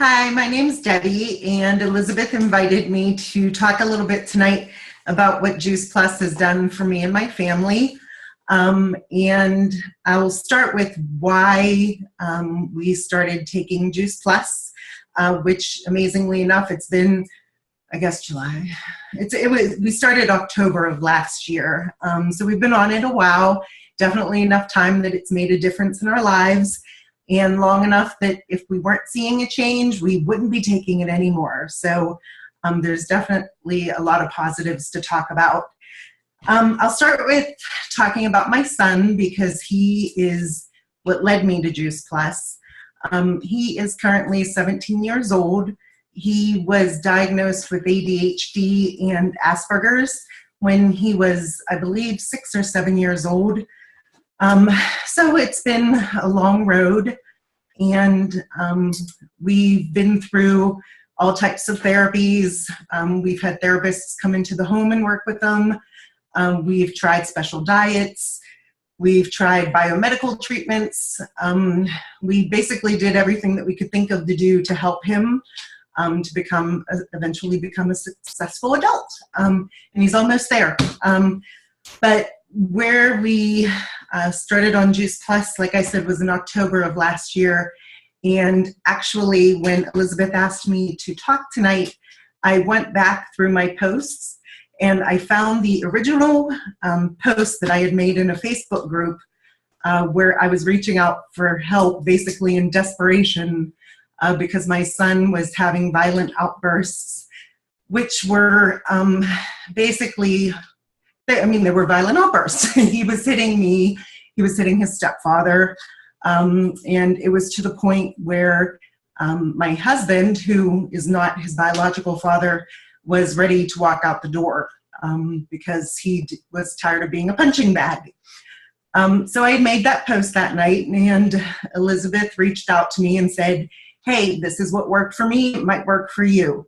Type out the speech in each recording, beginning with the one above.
Hi, my name's Debbie, and Elizabeth invited me to talk a little bit tonight about what Juice Plus has done for me and my family. And I'll start with why we started taking Juice Plus, which amazingly enough, it's been, I guess, July. We started October of last year. So we've been on it a while, definitely enough time that it's made a difference in our lives, and long enough that if we weren't seeing a change, we wouldn't be taking it anymore. So there's definitely a lot of positives to talk about. I'll start with talking about my son because he is what led me to Juice Plus. He is currently 17 years old. He was diagnosed with ADHD and Asperger's when he was, I believe, 6 or 7 years old. So it's been a long road, and we've been through all types of therapies. We've had therapists come into the home and work with them. We've tried special diets. We've tried biomedical treatments. We basically did everything that we could think of to do to help him to eventually become a successful adult. And he's almost there. But where we started on Juice Plus, like I said, was in October of last year. And actually, when Elizabeth asked me to talk tonight, I went back through my posts and I found the original post that I had made in a Facebook group where I was reaching out for help, basically in desperation, because my son was having violent outbursts, which were basically, they were violent outbursts. He was hitting me, he was hitting his stepfather, and it was to the point where my husband, who is not his biological father, was ready to walk out the door because he was tired of being a punching bag. So I made that post that night, and Elizabeth reached out to me and said, hey, this is what worked for me, it might work for you.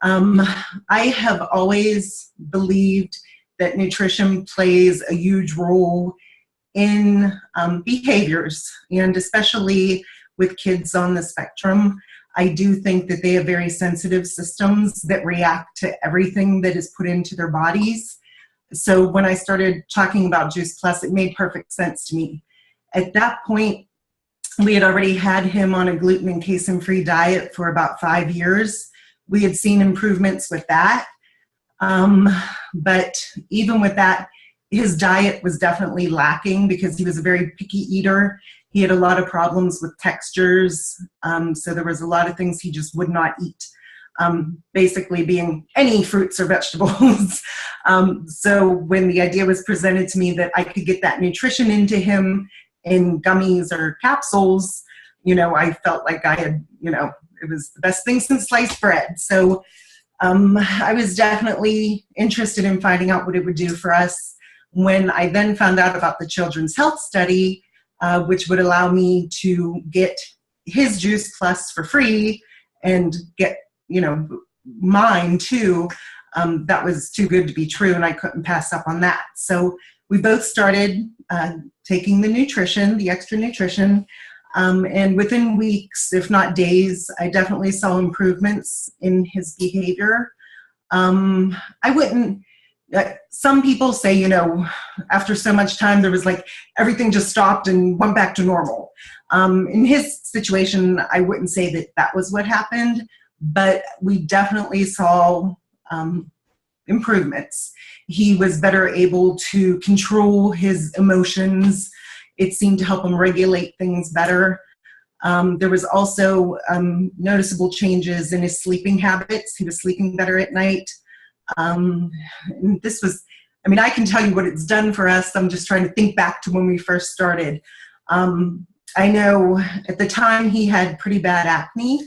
I have always believed that nutrition plays a huge role in behaviors, and especially with kids on the spectrum. I do think that they have very sensitive systems that react to everything that is put into their bodies. So when I started talking about Juice Plus, it made perfect sense to me. At that point, we had already had him on a gluten and casein-free diet for about 5 years. We had seen improvements with that. But even with that, his diet was definitely lacking because he was a very picky eater. He had a lot of problems with textures. So there was a lot of things he just would not eat, basically being any fruits or vegetables. So when the idea was presented to me that I could get that nutrition into him in gummies or capsules, I felt like I had, it was the best thing since sliced bread. So I was definitely interested in finding out what it would do for us. When I then found out about the Children's Health Study, which would allow me to get his Juice Plus for free and get, mine too, that was too good to be true, and I couldn't pass up on that. So we both started taking the extra nutrition, and within weeks, if not days, I definitely saw improvements in his behavior. Some people say, after so much time, there was like everything just stopped and went back to normal. In his situation, I wouldn't say that that was what happened, but we definitely saw improvements. He was better able to control his emotions. It seemed to help him regulate things better. There was also noticeable changes in his sleeping habits. He was sleeping better at night. And this was, I can tell you what it's done for us. I'm just trying to think back to when we first started. I know at the time he had pretty bad acne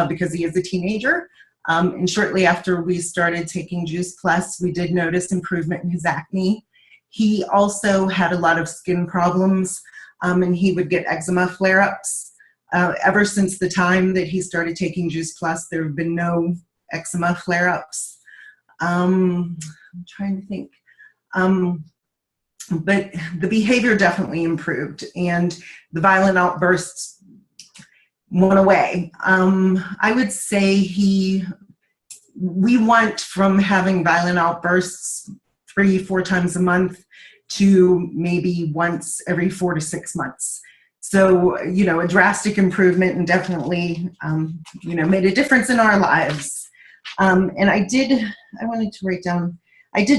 because he is a teenager. And shortly after we started taking Juice Plus, we did notice improvement in his acne. He also had a lot of skin problems, and he would get eczema flare-ups. Ever since the time that he started taking Juice Plus, there have been no eczema flare-ups. I'm trying to think. But the behavior definitely improved, and the violent outbursts, one away. I would say we went from having violent outbursts 3-4 times a month to maybe once every 4 to 6 months. So, a drastic improvement, and definitely, made a difference in our lives. And I did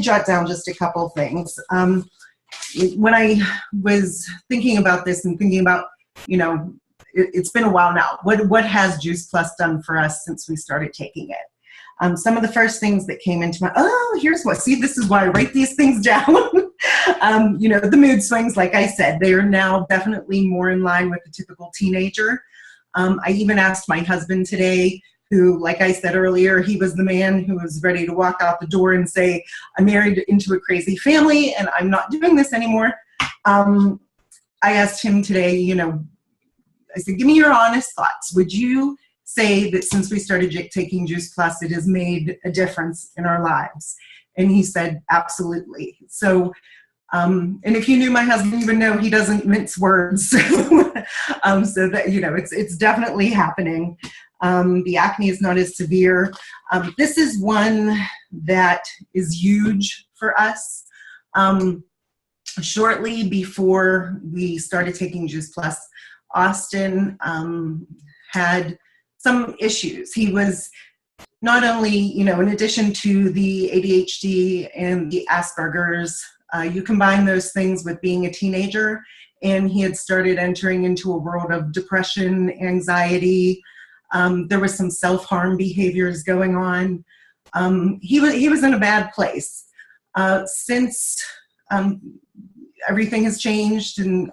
jot down just a couple things. When I was thinking about this and thinking about, it's been a while now. What has Juice Plus done for us since we started taking it? Some of the first things that came into my, this is why I write these things down. The mood swings, like I said, they are now definitely more in line with the typical teenager. I even asked my husband today, who, like I said earlier, he was the man who was ready to walk out the door and say, I'm married into a crazy family and I'm not doing this anymore. I asked him today, I said, give me your honest thoughts. Would you say that since we started taking Juice Plus, it has made a difference in our lives? And he said, absolutely. So, and if you knew my husband, you would know he doesn't mince words. So that, it's definitely happening. The acne is not as severe. This is one that is huge for us. Shortly before we started taking Juice Plus, Austin had some issues. He was not only, in addition to the ADHD and the Asperger's, you combine those things with being a teenager, and he had started entering into a world of depression, anxiety. There was some self-harm behaviors going on. He was in a bad place. Since everything has changed, and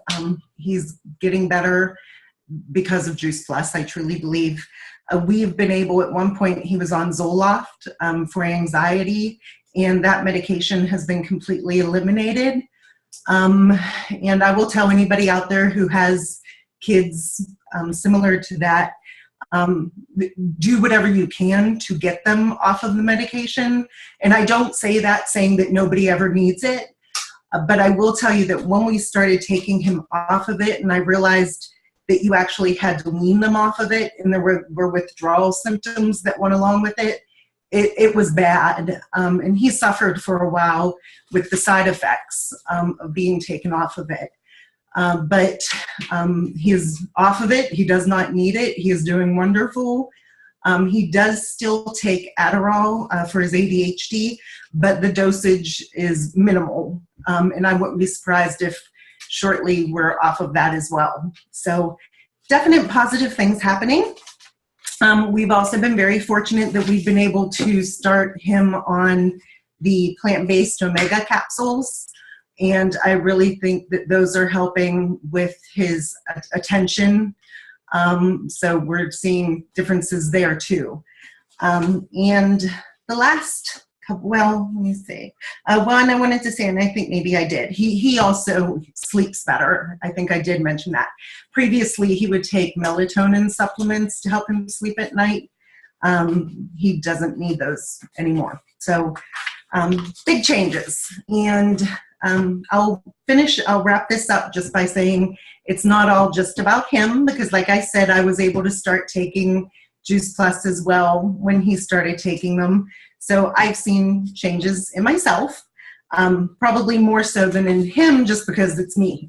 he's getting better because of Juice Plus, I truly believe. We've been able, at one point, he was on Zoloft for anxiety, and that medication has been completely eliminated. And I will tell anybody out there who has kids similar to that, do whatever you can to get them off of the medication. And I don't say that saying that nobody ever needs it, but I will tell you that when we started taking him off of it, and I realized that you actually had to wean them off of it, and there were withdrawal symptoms that went along with it, it was bad. And he suffered for a while with the side effects of being taken off of it. But he is off of it. He does not need it. He is doing wonderful. He does still take Adderall for his ADHD, but the dosage is minimal. And I wouldn't be surprised if shortly we're off of that as well. So definite positive things happening. We've also been very fortunate that we've been able to start him on the plant-based omega capsules. And I really think that those are helping with his attention. So we're seeing differences there too. And the last couple, well, let me see. One I wanted to say, and I think maybe I did, he also sleeps better. I think I did mention that. Previously, he would take melatonin supplements to help him sleep at night. He doesn't need those anymore. So big changes. And I'll wrap this up just by saying it's not all just about him, because like I said, I was able to start taking Juice Plus as well when he started taking them. So I've seen changes in myself, probably more so than in him, just because it's me.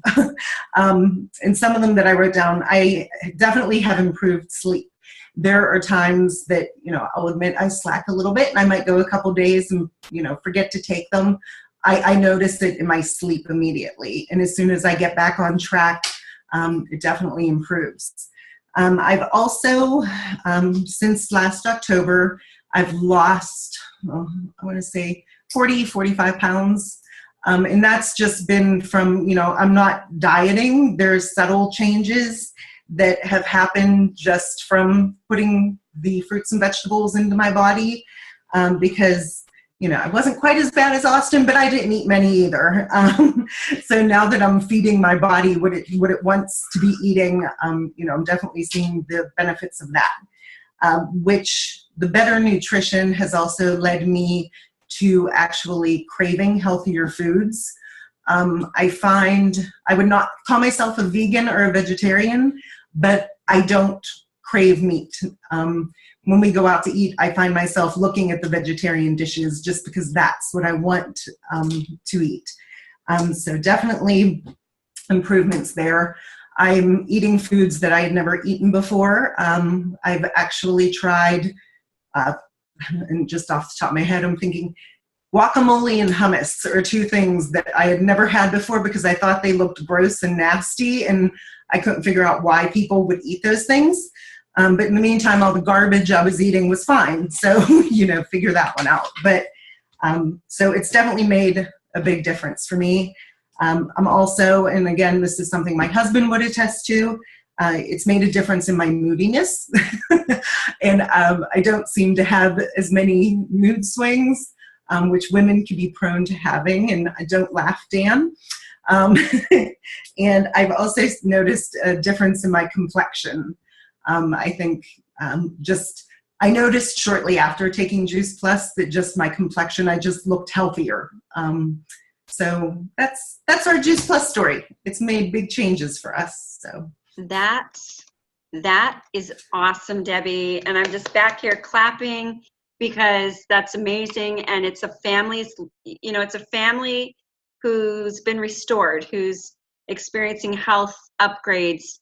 And some of them that I wrote down, I definitely have improved sleep. There are times that, I'll admit I slack a little bit, and I might go a couple days and, forget to take them. I notice it in my sleep immediately. And as soon as I get back on track, it definitely improves. I've also, since last October, I've lost, I want to say 40, 45 pounds. And that's just been from, I'm not dieting. There's subtle changes that have happened just from putting the fruits and vegetables into my body, because I wasn't quite as bad as Austin, but I didn't eat many either. So now that I'm feeding my body what it wants to be eating, I'm definitely seeing the benefits of that, which the better nutrition has also led me to actually craving healthier foods. I find I would not call myself a vegan or a vegetarian, but I don't crave meat. When we go out to eat, I find myself looking at the vegetarian dishes just because that's what I want to eat. So definitely improvements there. I'm eating foods that I had never eaten before. I've actually tried, and just off the top of my head, I'm thinking guacamole and hummus are two things that I had never had before because I thought they looked gross and nasty, and I couldn't figure out why people would eat those things. But in the meantime, all the garbage I was eating was fine. So, figure that one out. But so it's definitely made a big difference for me. I'm also, and again, this is something my husband would attest to, it's made a difference in my moodiness. And I don't seem to have as many mood swings, which women can be prone to having, and I don't laugh, Dan. And I've also noticed a difference in my complexion. I think I noticed shortly after taking Juice Plus that just my complexion, I just looked healthier. So that's our Juice Plus story. It's made big changes for us. So that is awesome, Debbie. And I'm just back here clapping because that's amazing. And it's a family who's been restored, who's experiencing health upgrades.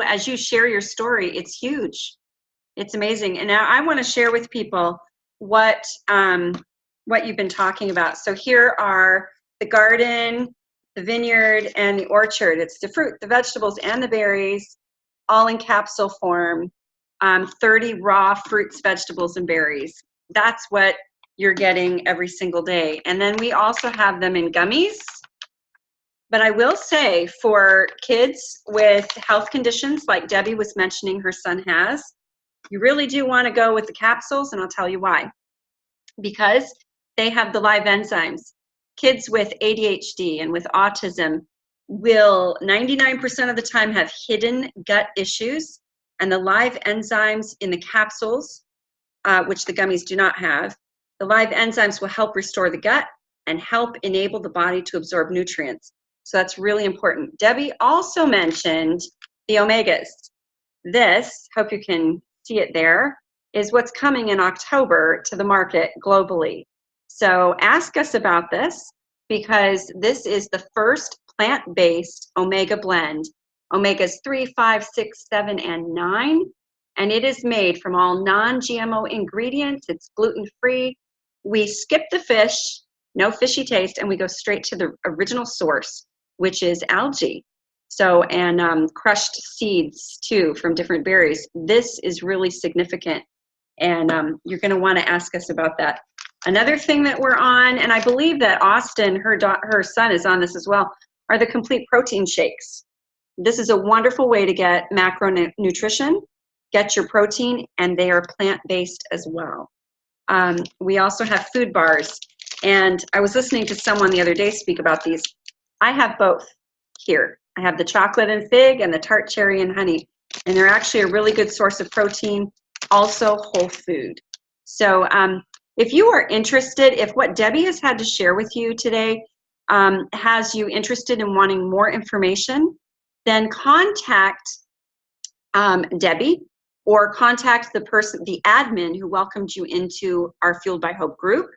As you share your story, it's huge. It's amazing. And now I want to share with people what you've been talking about. So here are the garden, the vineyard, and the orchard. It's the fruit, the vegetables, and the berries, all in capsule form. 30 raw fruits, vegetables, and berries. That's what you're getting every single day. And then we also have them in gummies. But I will say for kids with health conditions like Debbie was mentioning her son has, you really do want to go with the capsules, and I'll tell you why. Because they have the live enzymes. Kids with ADHD and with autism will 99% of the time have hidden gut issues, and the live enzymes in the capsules, which the gummies do not have, the live enzymes will help restore the gut and help enable the body to absorb nutrients. So that's really important. Debbie also mentioned the omegas. This, hope you can see it there, is what's coming in October to the market globally. So ask us about this because this is the first plant-based omega blend, omegas 3, 5, 6, 7, and 9. And it is made from all non-GMO ingredients. It's gluten-free. We skip the fish, no fishy taste, and we go straight to the original source, which is algae. So, and crushed seeds too from different berries. This is really significant, and you're going to want to ask us about that. Another thing that we're on, and I believe that Austin, her son, is on this as well, are the complete protein shakes. This is a wonderful way to get macronutrition, get your protein, and they are plant-based as well. We also have food bars, and I was listening to someone the other day speak about these. I have both here. I have the chocolate and fig and the tart cherry and honey, and they're actually a really good source of protein, also whole food. So if you are interested, if what Debbie has had to share with you today has you interested in wanting more information, then contact Debbie or contact the admin who welcomed you into our Fueled by Hope group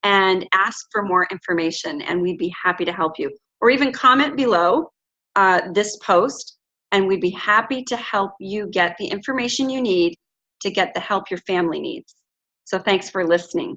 and ask for more information, and we'd be happy to help you. Or even comment below this post, and we'd be happy to help you get the information you need to get the help your family needs. So thanks for listening.